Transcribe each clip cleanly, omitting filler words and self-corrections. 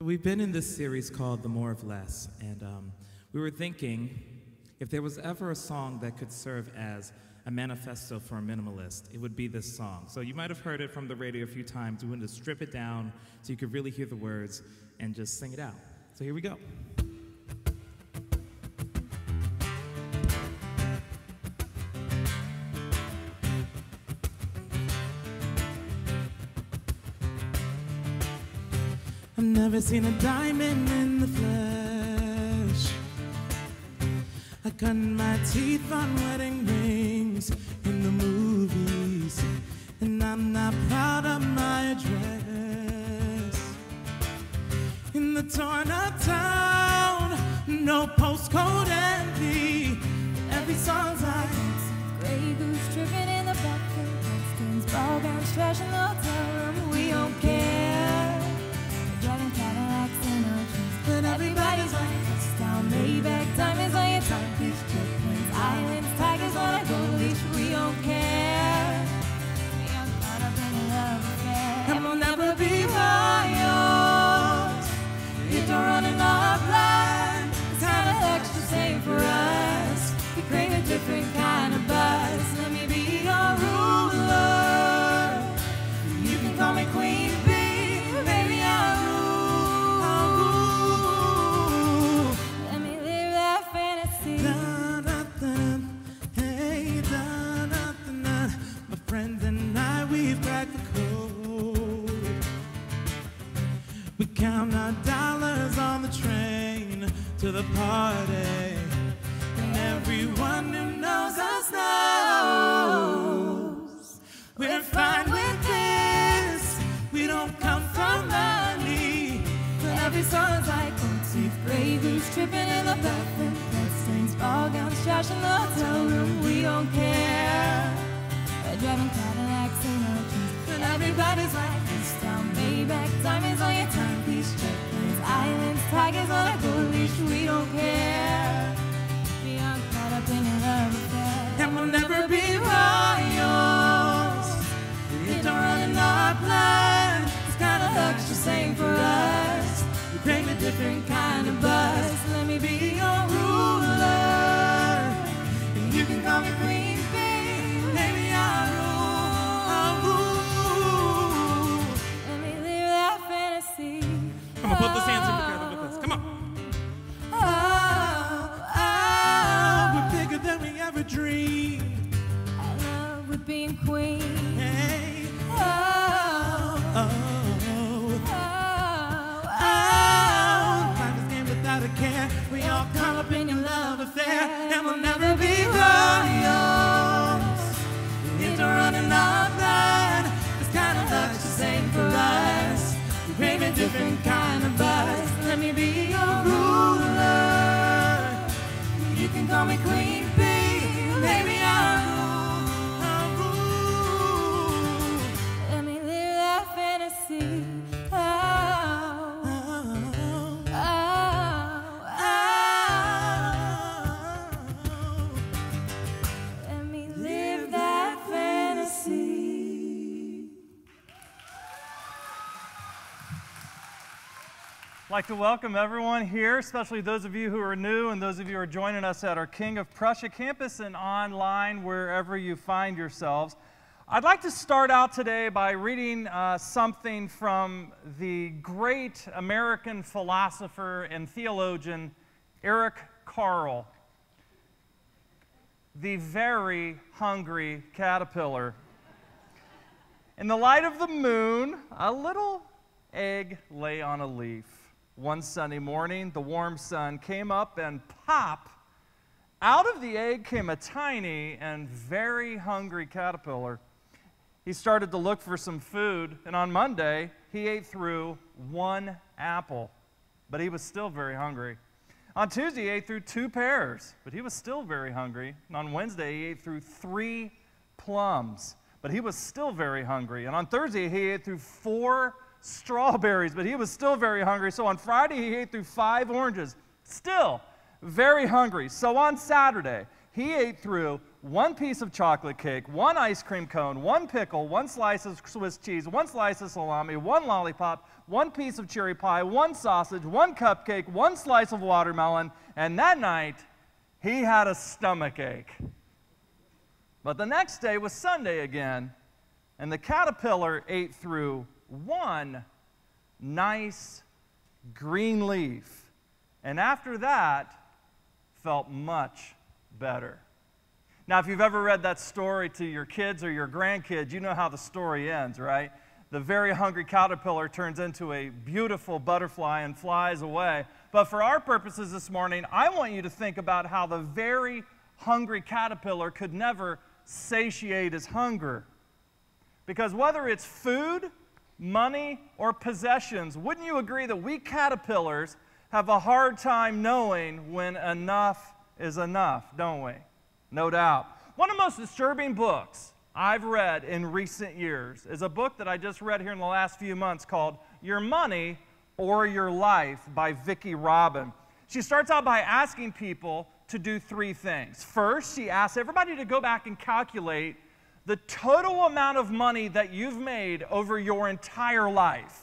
We've been in this series called The More of Less, and we were thinking if there was ever a song that could serve as a manifesto for a minimalist, it would be this song. So you might have heard it from the radio a few times. We wanted to strip it down so you could really hear the words and just sing it out. So here we go. I've never seen a diamond in the flesh. I cut my teeth on wedding rings in the movies, and I'm not proud of my address. In the torn up town, no postcode envy. Every song's like Grey goose tripping in the bathroom, stains, ball gowns, trash in the hotel room. We don't care. Driving Cadillacs in our dreams, but everybody's like this down Maybach, diamonds on your timepiece, jet planes, islands, tigers on a gold leash. We don't care. We are caught up in a love affair, and we'll never be royals. If you're running our blood, it's kind of extra same for us. We crave a different kind of buzz. Let me be your ruler. You can call me Queen Bee, baby, I'll rule. Let me live that fantasy. da da da, hey da da da da. My friends and I, we've cracked the code. We count our dollars on the train to the party, and everyone who knows us knows we're fine with this. We don't come from money, but every song's like motif. Grey goose tripping in the bathroom, blood stains, ball gowns, trash in the hotel room. We don't care. We're driving Cadillacs in our dreams, and everybody's like this down Maybach, diamonds on your timepiece, jet planes, islands, tigers on a gold leash. We don't care. We are caught up in a love affair, And we'll never be royals. It don't run in our blood. It's kind of extra same for us. We crave a different kind of buzz. Let me be your ruler, and you can call me Queen Bee. Maybe I'll rule. let me live that fantasy. Come on, put those hands together with us. Come on. We're bigger than we ever dreamed. I love with being queen. Hey. Oh, Oh. oh, Oh, life is game without a care. We all caught up in your love affair, and we'll never be royals. It's running our blood. It's kind of luck the same for us. We crave a different kind of buzz. Let me be your ruler. You can call me Queen Bee. Maybe I'll rule. let me live that fantasy. Oh, oh, oh, let me live that fantasy. I'd like to welcome everyone here, especially those of you who are new and those of you who are joining us at our King of Prussia campus and online, wherever you find yourselves. I'd like to start out today by reading something from the great American philosopher and theologian Eric Carle, The Very Hungry Caterpillar. In the light of the moon, a little egg lay on a leaf. One sunny morning, the warm sun came up and pop! Out of the egg came a tiny and very hungry caterpillar. He started to look for some food, and on Monday, he ate through one apple, but he was still very hungry. On Tuesday, he ate through 2 pears, but he was still very hungry. And on Wednesday, he ate through 3 plums, but he was still very hungry. And on Thursday, he ate through 4 strawberries, but he was still very hungry. So on Friday, he ate through 5 oranges, still very hungry. So on Saturday, he ate through one piece of chocolate cake, one ice cream cone, one pickle, one slice of Swiss cheese, one slice of salami, one lollipop, one piece of cherry pie, one sausage, one cupcake, one slice of watermelon, and that night, he had a stomach ache. But the next day was Sunday again, and the caterpillar ate through one nice green leaf, and after that, felt much better. Now, if you've ever read that story to your kids or your grandkids, you know how the story ends, right? The very hungry caterpillar turns into a beautiful butterfly and flies away. But for our purposes this morning, I want you to think about how the very hungry caterpillar could never satiate his hunger. Because whether it's food, money, or possessions, wouldn't you agree that we caterpillars have a hard time knowing when enough is enough, don't we? No doubt. One of the most disturbing books I've read in recent years is a book that I just read here in the last few months called Your Money or Your Life by Vicki Robin. She starts out by asking people to do three things. First, she asks everybody to go back and calculate the total amount of money that you've made over your entire life.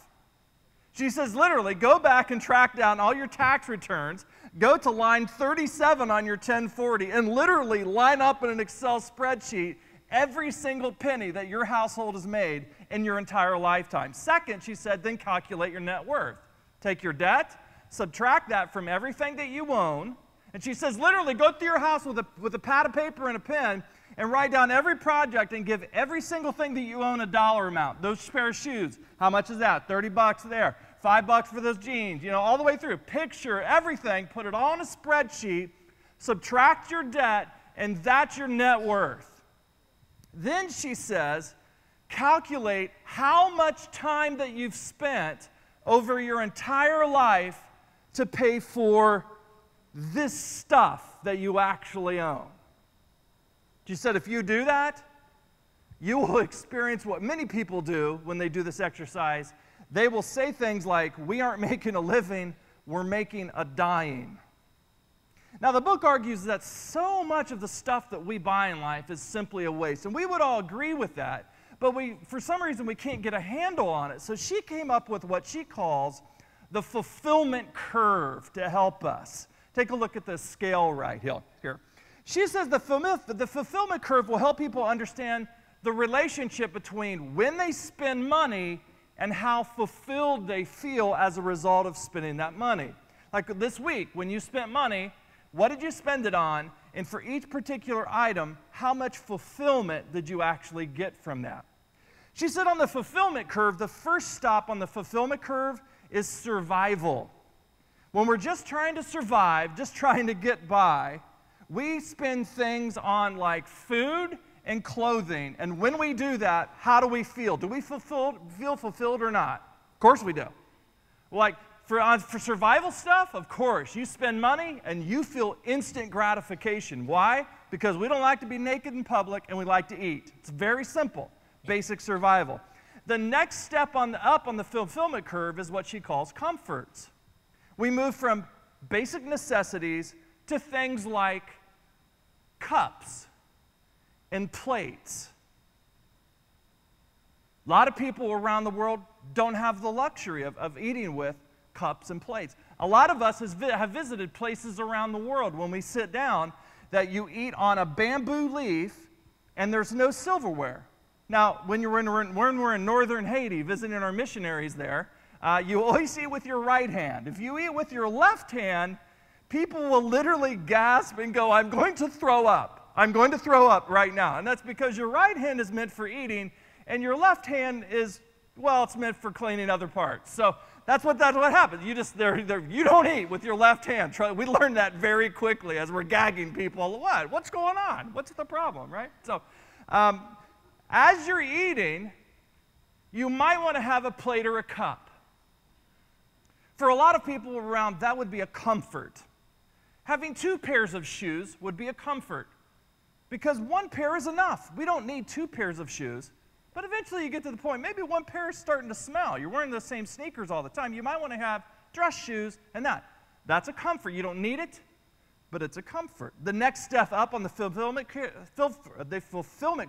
She says, literally, go back and track down all your tax returns, go to line 37 on your 1040, and literally line up in an Excel spreadsheet every single penny that your household has made in your entire lifetime. Second, she said, then calculate your net worth. Take your debt, subtract that from everything that you own, and she says, literally, go through your house with a pad of paper and a pen and write down every project and give every single thing that you own a dollar amount. Those pair of shoes, how much is that? $30 there. $5 for those jeans, all the way through. Picture everything, put it all in a spreadsheet, subtract your debt, and that's your net worth. Then she says, calculate how much time that you've spent over your entire life to pay for this stuff that you actually own. She said, if you do that, you will experience what many people do when they do this exercise. They will say things like, we aren't making a living, we're making a dying. Now, the book argues that so much of the stuff that we buy in life is simply a waste. And we would all agree with that, but for some reason, we can't get a handle on it. So she came up with what she calls the fulfillment curve to help us. Take a look at this scale right here. She says the fulfillment curve will help people understand the relationship between when they spend money and how fulfilled they feel as a result of spending that money. Like this week, when you spent money, what did you spend it on? And for each particular item, how much fulfillment did you actually get from that? She said on the fulfillment curve, the first stop on the fulfillment curve is survival. When we're just trying to survive, just trying to get by, we spend things on like food and clothing. And when we do that, how do we feel? Do we feel fulfilled or not? Of course we do. Like for survival stuff, of course, you spend money and you feel instant gratification. Why? Because we don't like to be naked in public and we like to eat. It's very simple, basic survival. The next step up on the fulfillment curve is what she calls comforts. We move from basic necessities to things like cups and plates. A lot of people around the world don't have the luxury of eating with cups and plates. A lot of us have visited places around the world when we sit down that you eat on a bamboo leaf and there's no silverware. Now, when we're in northern Haiti visiting our missionaries there, you always eat with your right hand. If you eat with your left hand, people will literally gasp and go, I'm going to throw up. I'm going to throw up right now. And that's because your right hand is meant for eating, and your left hand is, well, it's meant for cleaning other parts. So that's what happens. You don't eat with your left hand. We learned that very quickly as we're gagging people. What's going on? What's the problem, right? So as you're eating, you might want to have a plate or a cup. For a lot of people around, that would be a comfort. Having two pairs of shoes would be a comfort because one pair is enough. We don't need two pairs of shoes. But eventually you get to the point, maybe one pair is starting to smell. You're wearing the same sneakers all the time. You might want to have dress shoes and that. That's a comfort. You don't need it, but it's a comfort. The next step up on the fulfillment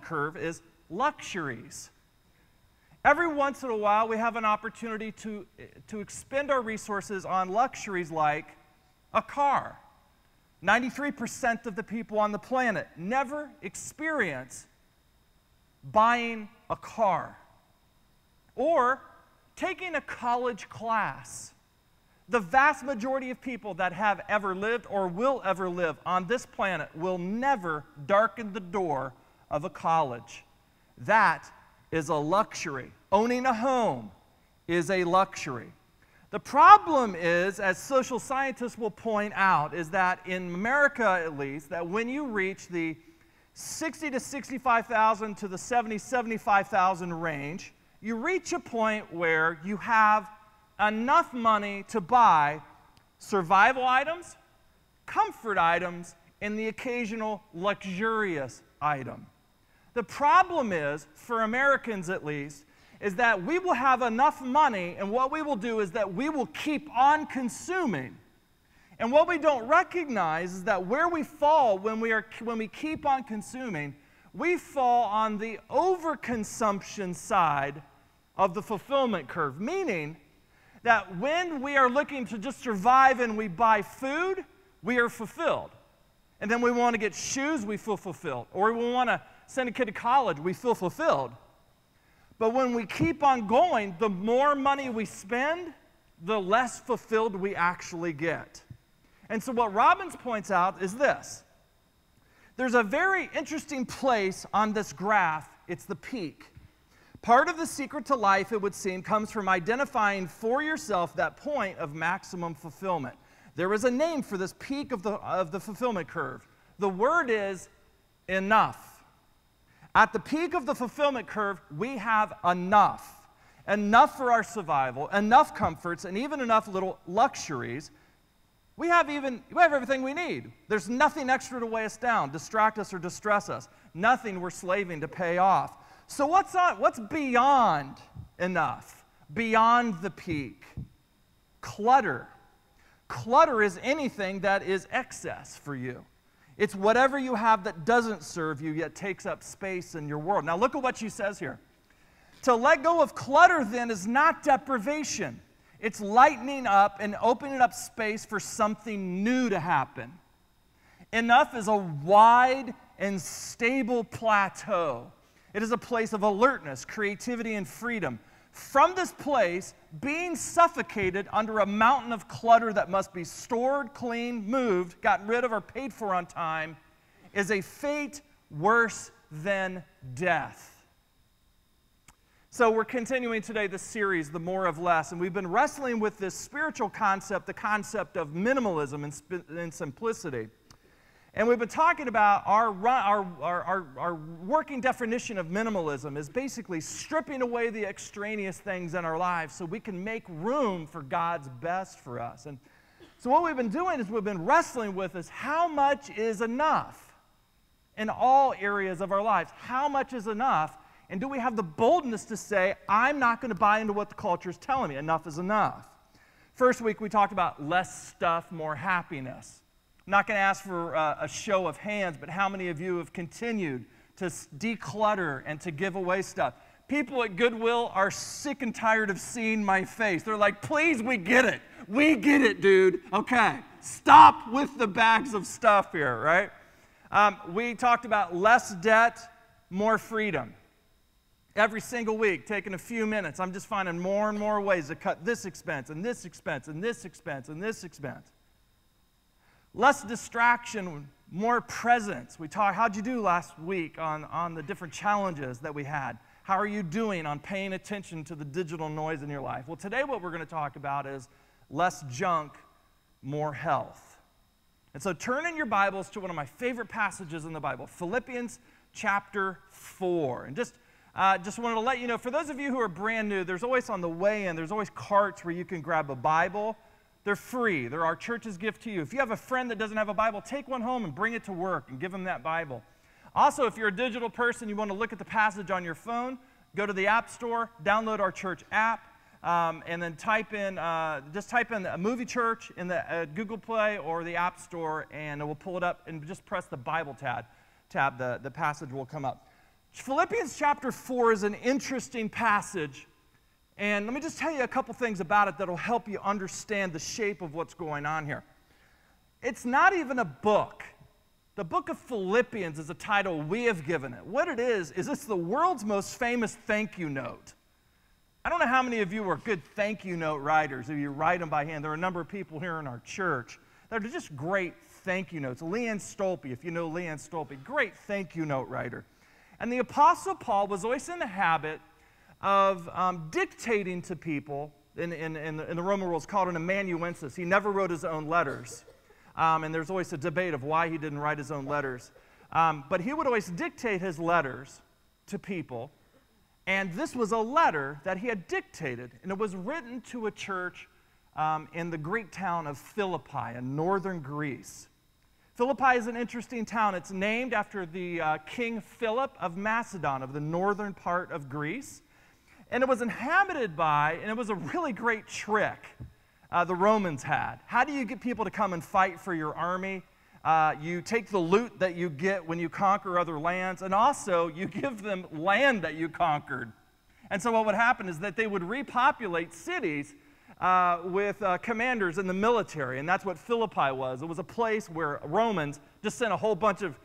curve is luxuries. Every once in a while, we have an opportunity to expend our resources on luxuries like a car. 93% of the people on the planet never experience buying a car or taking a college class. The vast majority of people that have ever lived or will ever live on this planet will never darken the door of a college. That is a luxury. Owning a home is a luxury. The problem is, as social scientists will point out, is that in America at least, that when you reach the 60 to 65,000 to the 70, 75,000 range, you reach a point where you have enough money to buy survival items, comfort items, and the occasional luxurious item. The problem is, for Americans at least, is that we will have enough money, and what we will do is that we will keep on consuming. And what we don't recognize is that where we fall when we keep on consuming, we fall on the overconsumption side of the fulfillment curve, meaning that when we are looking to just survive and we buy food, we are fulfilled. And then we want to get shoes, we feel fulfilled. Or we want to send a kid to college, we feel fulfilled. But when we keep on going, the more money we spend, the less fulfilled we actually get. And so what Robbins points out is this. There's a very interesting place on this graph. It's the peak. Part of the secret to life, it would seem, comes from identifying for yourself that point of maximum fulfillment. There is a name for this peak of the fulfillment curve. The word is enough. At the peak of the fulfillment curve, we have enough. Enough for our survival, enough comforts, and even enough little luxuries. We have everything we need. There's nothing extra to weigh us down, distract us, or distress us. Nothing we're slaving to pay off. So what's beyond enough? Beyond the peak? Clutter. Clutter is anything that is excess for you. It's whatever you have that doesn't serve you yet takes up space in your world. Now look at what she says here. To let go of clutter then is not deprivation. It's lightening up and opening up space for something new to happen. Enough is a wide and stable plateau. It is a place of alertness, creativity, and freedom. From this place, being suffocated under a mountain of clutter that must be stored, cleaned, moved, gotten rid of, or paid for on time, is a fate worse than death. So we're continuing today this series, The More of Less, and we've been wrestling with this spiritual concept, the concept of minimalism and simplicity. And we've been talking about our working definition of minimalism is basically stripping away the extraneous things in our lives so we can make room for God's best for us. And so what we've been doing is we've been wrestling with is how much is enough in all areas of our lives? How much is enough? And do we have the boldness to say, I'm not going to buy into what the culture is telling me. Enough is enough. First week we talked about less stuff, more happiness. I'm not going to ask for a show of hands, but how many of you have continued to declutter and to give away stuff? People at Goodwill are sick and tired of seeing my face. They're like, please, we get it. We get it, dude. Okay, stop with the bags of stuff here, right? We talked about less debt, more freedom. Every single week, taking a few minutes, I'm just finding more and more ways to cut this expense and this expense and this expense and this expense. Less distraction, more presence. We talked, how'd you do last week on the different challenges that we had? How are you doing on paying attention to the digital noise in your life? Well, today what we're going to talk about is less junk, more health. And so turn in your Bibles to one of my favorite passages in the Bible, Philippians chapter 4. And just wanted to let you know, for those of you who are brand new, there's always on the way in, there's always carts where you can grab a Bible. They're free. They're our church's gift to you. If you have a friend that doesn't have a Bible, take one home and bring it to work and give them that Bible. Also, if you're a digital person, you want to look at the passage on your phone, go to the App Store, download our church app. and then just type in Movie Church in the Google Play or the App Store, and it will pull it up, and just press the Bible tab. The passage will come up. Philippians chapter 4 is an interesting passage, and let me just tell you a couple things about it that will help you understand the shape of what's going on here. It's not even a book. The book of Philippians is a title we have given it. What it is it's the world's most famous thank you note. I don't know how many of you are good thank you note writers, if you write them by hand. There are a number of people here in our church that are just great thank you notes. Leanne Stolpe, if you know Leanne Stolpe, great thank you note writer. And the Apostle Paul was always in the habit of dictating to people. In the Roman world, it's called an amanuensis. He never wrote his own letters. And there's always a debate of why he didn't write his own letters. But he would always dictate his letters to people. And this was a letter that he had dictated, and it was written to a church in the Greek town of Philippi in northern Greece. Philippi is an interesting town. It's named after the King Philip of Macedon, of the northern part of Greece. And it was inhabited by, and it was a really great trick the Romans had. How do you get people to come and fight for your army? You take the loot that you get when you conquer other lands, and also you give them land that you conquered. And so what would happen is that they would repopulate cities with commanders in the military, and that's what Philippi was. It was a place where Romans just sent a whole bunch of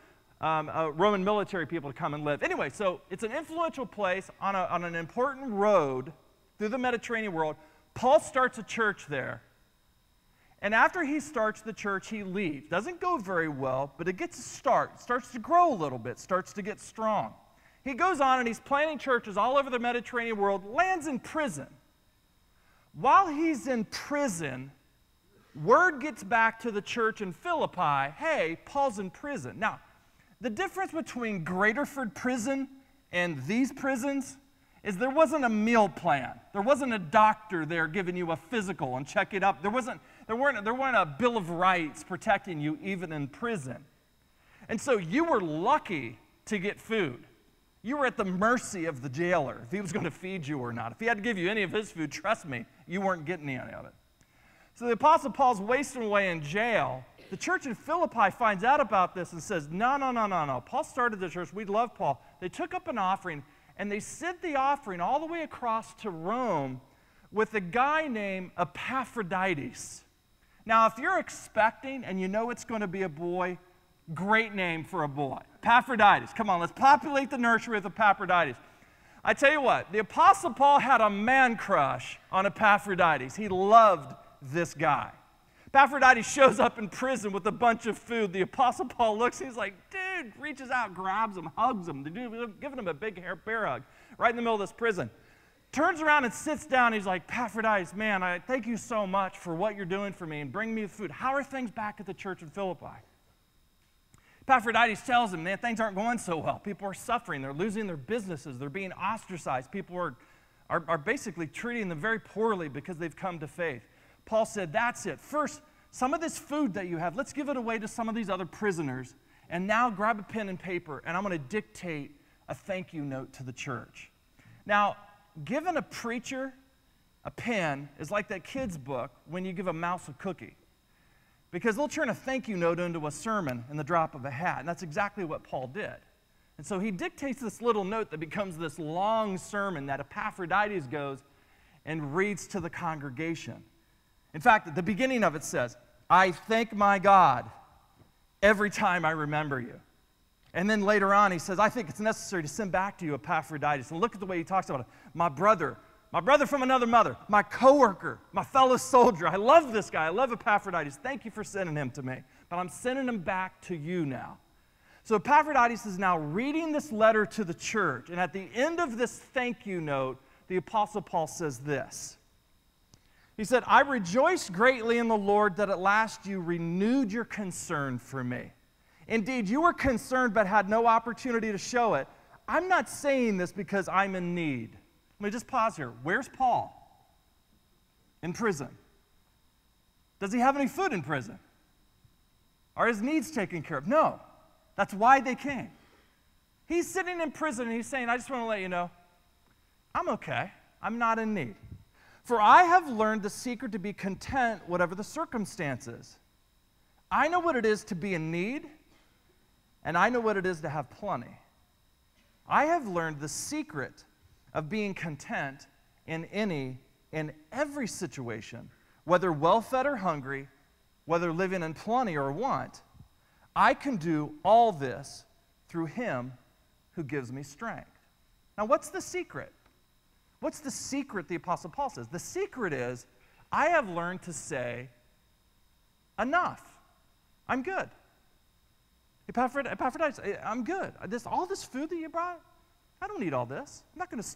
Roman military people to come and live. Anyway, so it's an influential place on an important road through the Mediterranean world. Paul starts a church there. And after he starts the church, he leaves. Doesn't go very well, but it gets a start. Starts to grow a little bit, starts to get strong. He goes on and he's planting churches all over the Mediterranean world, lands in prison. While he's in prison, word gets back to the church in Philippi, hey, Paul's in prison. Now, the difference between Graterford prison and these prisons is there wasn't a meal plan. There wasn't a doctor there giving you a physical and check it up. There weren't a Bill of Rights protecting you even in prison. And so you were lucky to get food. You were at the mercy of the jailer if he was going to feed you or not. If he had to give you any of his food, trust me, you weren't getting any of it. So the Apostle Paul's wasting away in jail. The church in Philippi finds out about this and says, no. Paul started the church. We love Paul. They took up an offering, and they sent the offering all the way across to Rome with a guy named Epaphroditus. Now, if you're expecting and you know it's going to be a boy, great name for a boy. Epaphroditus. Come on, let's populate the nursery with Epaphroditus. I tell you what, the Apostle Paul had a man crush on Epaphroditus. He loved this guy. Epaphroditus shows up in prison with a bunch of food. The Apostle Paul looks, he's like, dude, reaches out, grabs him, hugs him. The dude giving him a big bear hug right in the middle of this prison. Turns around and sits down. He's like, Epaphroditus, man, I thank you so much for what you're doing for me and bring me the food. How are things back at the church in Philippi? Epaphroditus tells him, man, things aren't going so well. People are suffering. They're losing their businesses. They're being ostracized. People are basically treating them very poorly because they've come to faith. Paul said, that's it. First, some of this food that you have, let's give it away to some of these other prisoners. And now grab a pen and paper, and I'm going to dictate a thank you note to the church. Now, giving a preacher a pen is like that kid's book when you give a mouse a cookie. Because they'll turn a thank you note into a sermon in the drop of a hat. And that's exactly what Paul did. And so he dictates this little note that becomes this long sermon that Epaphroditus goes and reads to the congregation. In fact, at the beginning of it says, I thank my God every time I remember you. And then later on he says, I think it's necessary to send back to you Epaphroditus. And look at the way he talks about it. My brother from another mother, my coworker, my fellow soldier. I love this guy. I love Epaphroditus. Thank you for sending him to me. But I'm sending him back to you now. So Epaphroditus is now reading this letter to the church. And at the end of this thank you note, the Apostle Paul says this. He said, I rejoice greatly in the Lord that at last you renewed your concern for me. Indeed, you were concerned but had no opportunity to show it. I'm not saying this because I'm in need. Let me just pause here. Where's Paul? In prison. Does he have any food in prison? Are his needs taken care of? No. That's why they came. He's sitting in prison and he's saying, I just want to let you know, I'm okay. I'm not in need. For I have learned the secret to be content, whatever the circumstances. I know what it is to be in need, and I know what it is to have plenty. I have learned the secret of being content in every situation, whether well-fed or hungry, whether living in plenty or want. I can do all this through him who gives me strength. Now, what's the secret? What's the secret the Apostle Paul says? The secret is, I have learned to say, enough. I'm good. Epaphroditus, I'm good. All this food that you brought, I don't need all this. I'm not going to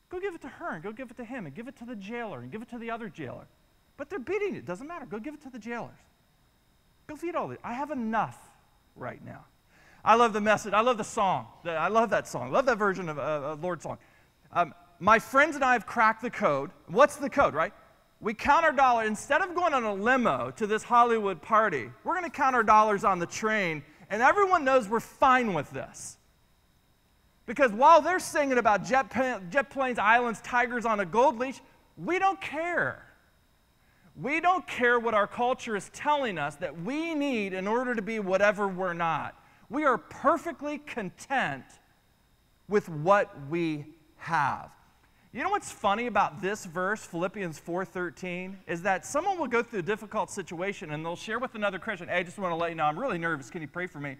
go give it to her and go give it to him and give it to the jailer and give it to the other jailer. But they're beating it. Doesn't matter. Go give it to the jailers. Go feed all these. I have enough right now. I love the message. I love the song. I love that song. I love that version of Lord's song. My friends and I have cracked the code. What's the code, right? We count our dollars. Instead of going on a limo to this Hollywood party, we're going to count our dollars on the train, and everyone knows we're fine with this. Because while they're singing about jet planes, islands, tigers on a gold leash, we don't care. We don't care what our culture is telling us that we need in order to be whatever we're not. We are perfectly content with what we have. You know what's funny about this verse, Philippians 4:13, is that someone will go through a difficult situation and they'll share with another Christian, hey, I just want to let you know, I'm really nervous. Can you pray for me?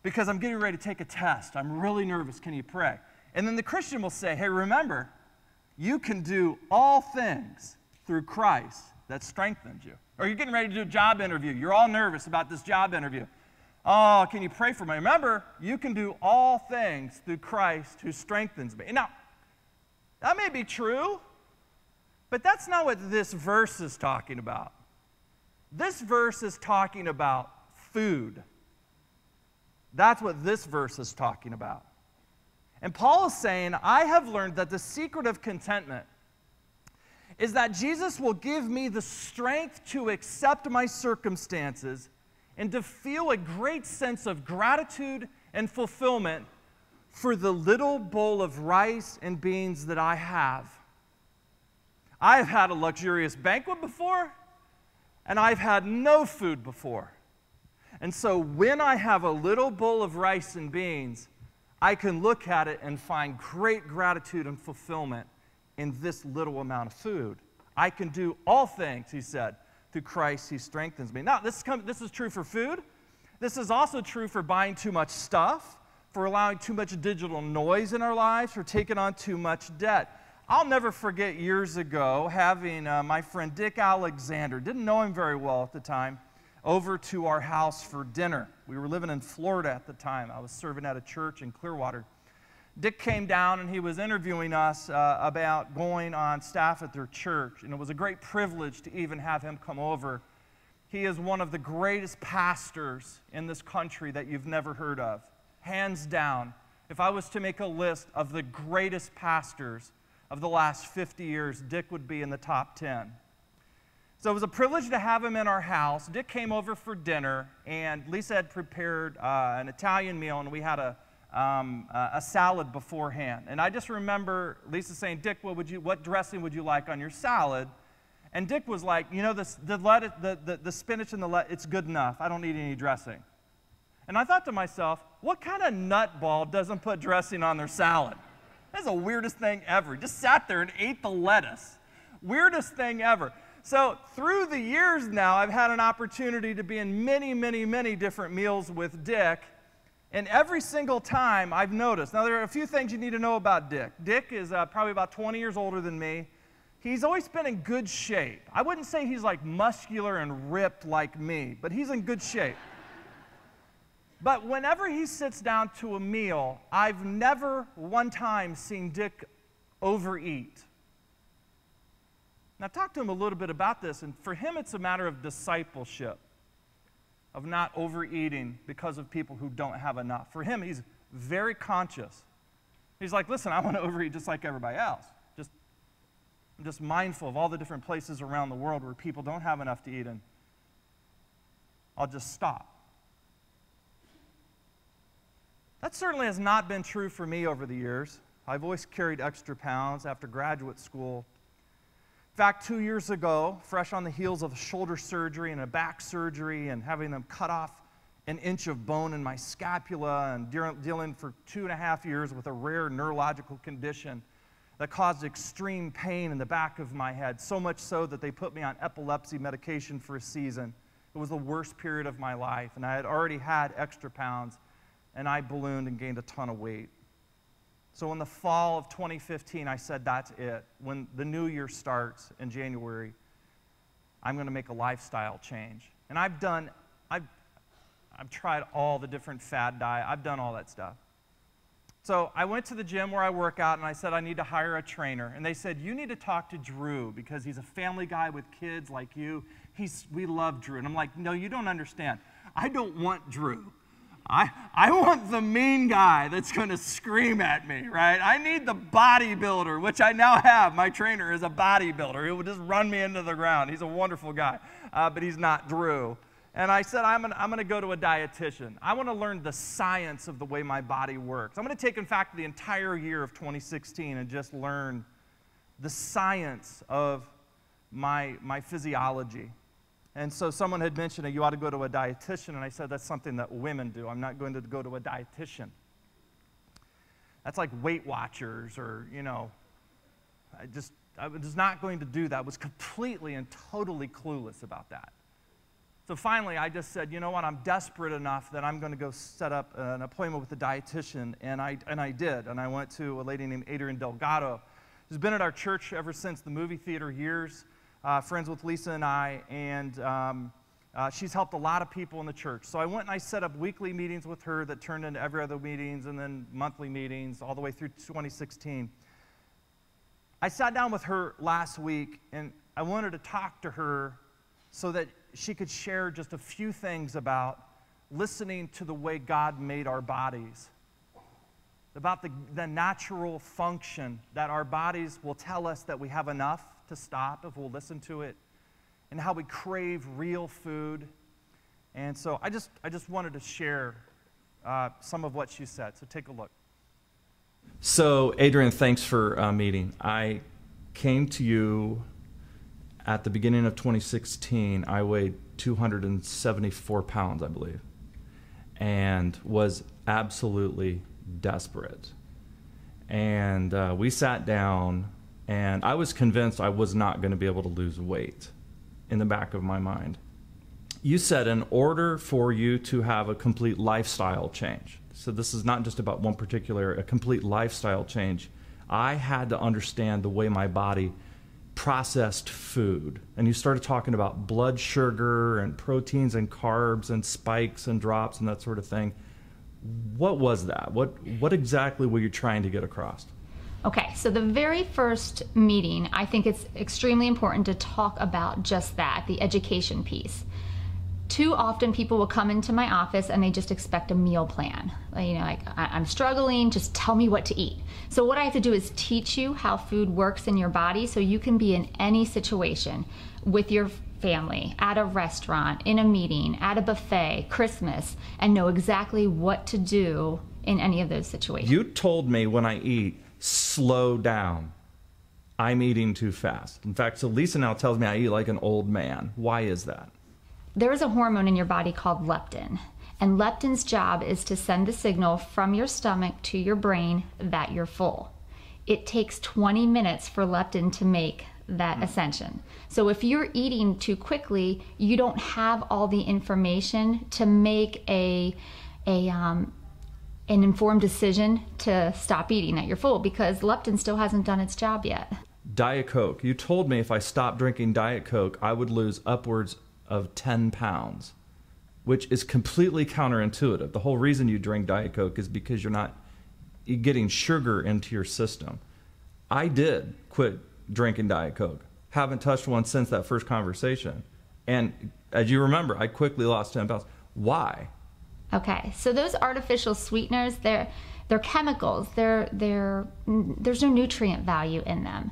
Because I'm getting ready to take a test. I'm really nervous. Can you pray? And then the Christian will say, hey, remember, you can do all things through Christ that strengthens you. Or you're getting ready to do a job interview. You're all nervous about this job interview. Oh, can you pray for me? Remember, you can do all things through Christ who strengthens me. Now, that may be true, but that's not what this verse is talking about. This verse is talking about food. That's what this verse is talking about. And Paul is saying, I have learned that the secret of contentment is that Jesus will give me the strength to accept my circumstances and to feel a great sense of gratitude and fulfillment for the little bowl of rice and beans that I have. I've had a luxurious banquet before, and I've had no food before. And so when I have a little bowl of rice and beans, I can look at it and find great gratitude and fulfillment in this little amount of food. I can do all things, he said, through Christ who strengthens me. Now, this is true for food. This is also true for buying too much stuff, for allowing too much digital noise in our lives, for taking on too much debt. I'll never forget years ago having my friend Dick Alexander, didn't know him very well at the time, over to our house for dinner. We were living in Florida at the time. I was serving at a church in Clearwater. Dick came down and he was interviewing us about going on staff at their church, and it was a great privilege to even have him come over. He is one of the greatest pastors in this country that you've never heard of. Hands down, if I was to make a list of the greatest pastors of the last 50 years, Dick would be in the top 10. So it was a privilege to have him in our house. Dick came over for dinner, and Lisa had prepared an Italian meal, and we had a salad beforehand. And I just remember Lisa saying, Dick, what dressing would you like on your salad? And Dick was like, you know, the spinach and the lettuce, it's good enough. I don't need any dressing. And I thought to myself, what kind of nutball doesn't put dressing on their salad? That's the weirdest thing ever. He just sat there and ate the lettuce. Weirdest thing ever. So through the years now, I've had an opportunity to be in many, many, many different meals with Dick. And every single time I've noticed, now there are a few things you need to know about Dick. Dick is probably about 20 years older than me. He's always been in good shape. I wouldn't say he's like muscular and ripped like me, but he's in good shape. But whenever he sits down to a meal, I've never one time seen Dick overeat. Now, I talked to him a little bit about this, and for him it's a matter of discipleship, of not overeating because of people who don't have enough. For him, he's very conscious. He's like, listen, I want to overeat just like everybody else. I'm just mindful of all the different places around the world where people don't have enough to eat, and I'll just stop. That certainly has not been true for me over the years. I've always carried extra pounds after graduate school. fact, 2 years ago, fresh on the heels of a shoulder surgery and a back surgery and having them cut off an inch of bone in my scapula and dealing for 2.5 years with a rare neurological condition that caused extreme pain in the back of my head, so much so that they put me on epilepsy medication for a season. It was the worst period of my life, and I had already had extra pounds, and I ballooned and gained a ton of weight. So in the fall of 2015, I said, that's it. When the new year starts in January, I'm going to make a lifestyle change. And I've tried all the different fad diet. I've done all that stuff. So I went to the gym where I work out, and I said, I need to hire a trainer. And they said, you need to talk to Drew because he's a family guy with kids like you. We love Drew. And I'm like, no, you don't understand. I don't want Drew. I want the mean guy that's going to scream at me, right? I need the bodybuilder, which I now have. My trainer is a bodybuilder. He will just run me into the ground. He's a wonderful guy, but he's not Drew. And I said, I'm going to go to a dietitian. I want to learn the science of the way my body works. I'm going to take, in fact, the entire year of 2016 and just learn the science of my physiology. And so someone had mentioned that you ought to go to a dietitian, and I said that's something that women do. I'm not going to go to a dietitian. That's like Weight Watchers or, you know, I was not going to do that. I was completely and totally clueless about that. So finally, I just said, you know what, I'm desperate enough that I'm going to go set up an appointment with a dietitian, and I did. And I went to a lady named Adrienne Delgado, who's been at our church ever since the movie theater years, friends with Lisa and I, and she's helped a lot of people in the church. So I went and I set up weekly meetings with her that turned into every other meetings, and then monthly meetings all the way through 2016. I sat down with her last week, and I wanted to talk to her so that she could share just a few things about listening to the way God made our bodies, about the natural function that our bodies will tell us that we have enough to stop if we'll listen to it, and how we crave real food. And so I just wanted to share some of what she said, so take a look. So Adrienne, thanks for meeting. I came to you at the beginning of 2016. I weighed 274 pounds, I believe, and was absolutely desperate. And we sat down, and I was convinced I was not going to be able to lose weight in the back of my mind. You said in order for you to have a complete lifestyle change, so this is not just about one particular, a complete lifestyle change, I had to understand the way my body processed food. And you started talking about blood sugar and proteins and carbs and spikes and drops and that sort of thing. What was that? What exactly were you trying to get across? Okay, so the very first meeting, I think it's extremely important to talk about just that, the education piece. Too often people will come into my office and they just expect a meal plan. You know, like, I'm struggling, just tell me what to eat. So what I have to do is teach you how food works in your body so you can be in any situation with your family, at a restaurant, in a meeting, at a buffet, Christmas, and know exactly what to do in any of those situations. You told me when I eat, slow down. I'm eating too fast. In fact, so Lisa now tells me I eat like an old man. Why is that? There is a hormone in your body called leptin, and leptin's job is to send the signal from your stomach to your brain that you're full. It takes 20 minutes for leptin to make that ascension. So if you're eating too quickly, you don't have all the information to make an informed decision to stop eating, that you're full, because leptin still hasn't done its job yet. Diet Coke. You told me if I stopped drinking Diet Coke, I would lose upwards of 10 pounds, which is completely counterintuitive. The whole reason you drink Diet Coke is because you're getting sugar into your system. I did quit drinking Diet Coke. Haven't touched one since that first conversation. And as you remember, I quickly lost 10 pounds. Why? Okay, so those artificial sweeteners, they're chemicals. There's no nutrient value in them.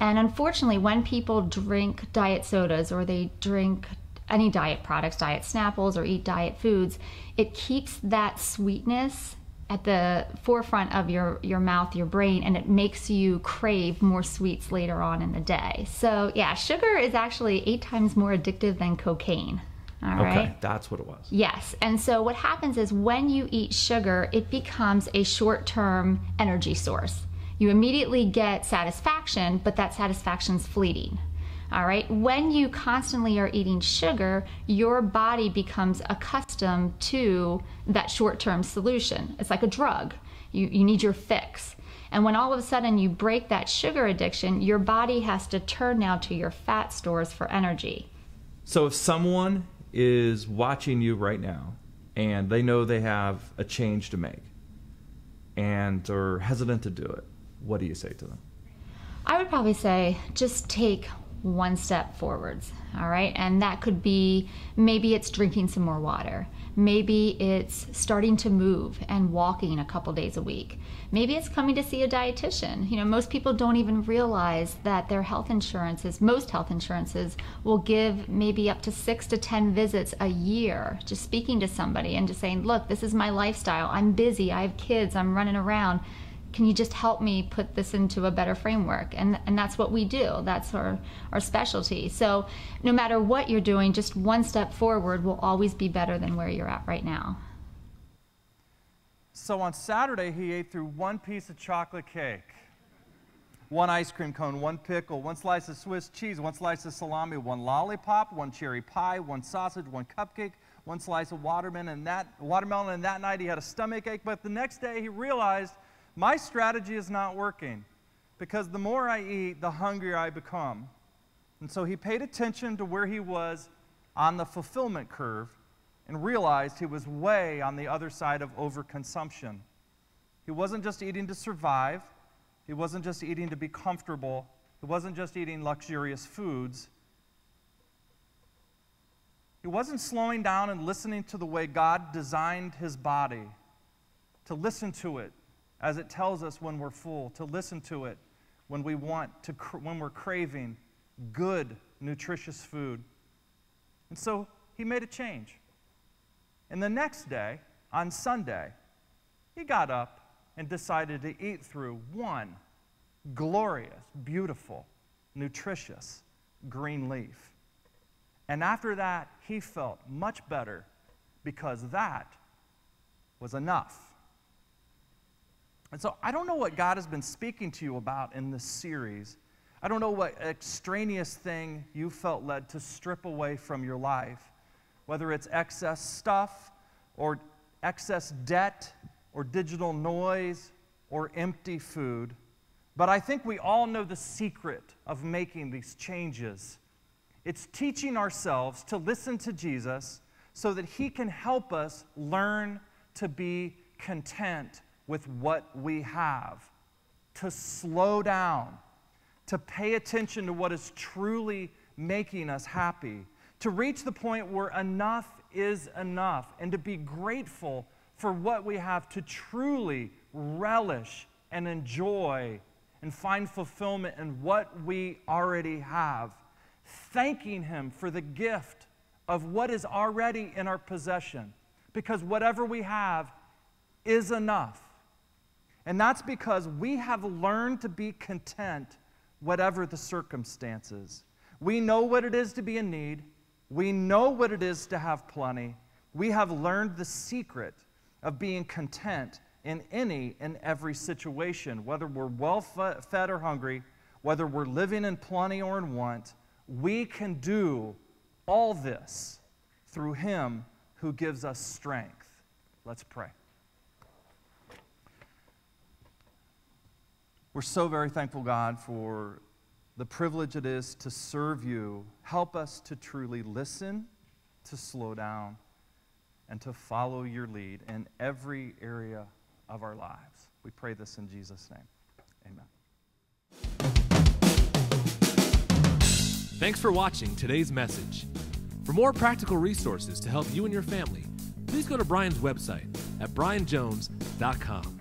And unfortunately, when people drink diet sodas or they drink any diet products, diet Snapples, or eat diet foods, it keeps that sweetness at the forefront of your mouth, your brain, and it makes you crave more sweets later on in the day. So yeah, sugar is actually 8 times more addictive than cocaine. All right? Okay, that's what it was. Yes, and so what happens is when you eat sugar, it becomes a short-term energy source. You immediately get satisfaction, but that satisfaction's fleeting. All right, when you constantly are eating sugar, your body becomes accustomed to that short-term solution. It's like a drug. You need your fix. And when all of a sudden you break that sugar addiction, your body has to turn now to your fat stores for energy. So if someone is watching you right now and they know they have a change to make and are hesitant to do it, what do you say to them? I would probably say just take one step forwards, all right? And that could be, maybe it's drinking some more water. Maybe it's starting to move and walking a couple days a week. Maybe it's coming to see a dietitian. You know, most people don't even realize that their health insurances, most health insurances, will give maybe up to 6 to 10 visits a year, just speaking to somebody and just saying, look, this is my lifestyle. I'm busy, I have kids, I'm running around. Can you just help me put this into a better framework? And that's what we do. That's our specialty. So no matter what you're doing, just one step forward will always be better than where you're at right now. So on Saturday, he ate through 1 piece of chocolate cake, 1 ice cream cone, 1 pickle, 1 slice of Swiss cheese, 1 slice of salami, 1 lollipop, 1 cherry pie, 1 sausage, 1 cupcake, 1 slice of watermelon. And that night he had a stomach ache. But the next day he realized, my strategy is not working, because the more I eat, the hungrier I become. And so he paid attention to where he was on the fulfillment curve and realized he was way on the other side of overconsumption. He wasn't just eating to survive. He wasn't just eating to be comfortable. He wasn't just eating luxurious foods. He wasn't slowing down and listening to the way God designed his body, to listen to it as it tells us when we're full, to listen to it when we want to, when we're craving good, nutritious food. And so he made a change. And the next day, on Sunday, he got up and decided to eat through 1 glorious, beautiful, nutritious green leaf. And after that, he felt much better, because that was enough. And so I don't know what God has been speaking to you about in this series. I don't know what extraneous thing you felt led to strip away from your life, whether it's excess stuff or excess debt or digital noise or empty food. But I think we all know the secret of making these changes. It's teaching ourselves to listen to Jesus so that he can help us learn to be content with what we have, to slow down, to pay attention to what is truly making us happy, to reach the point where enough is enough, and to be grateful for what we have, to truly relish and enjoy and find fulfillment in what we already have, thanking him for the gift of what is already in our possession, because whatever we have is enough. And that's because we have learned to be content whatever the circumstances. We know what it is to be in need. We know what it is to have plenty. We have learned the secret of being content in any and every situation, whether we're well fed or hungry, whether we're living in plenty or in want. We can do all this through him who gives us strength. Let's pray. We're so very thankful, God, for the privilege it is to serve you. Help us to truly listen, to slow down, and to follow your lead in every area of our lives. We pray this in Jesus' name. Amen. Thanks for watching today's message. For more practical resources to help you and your family, please go to Brian's website at brianjones.com.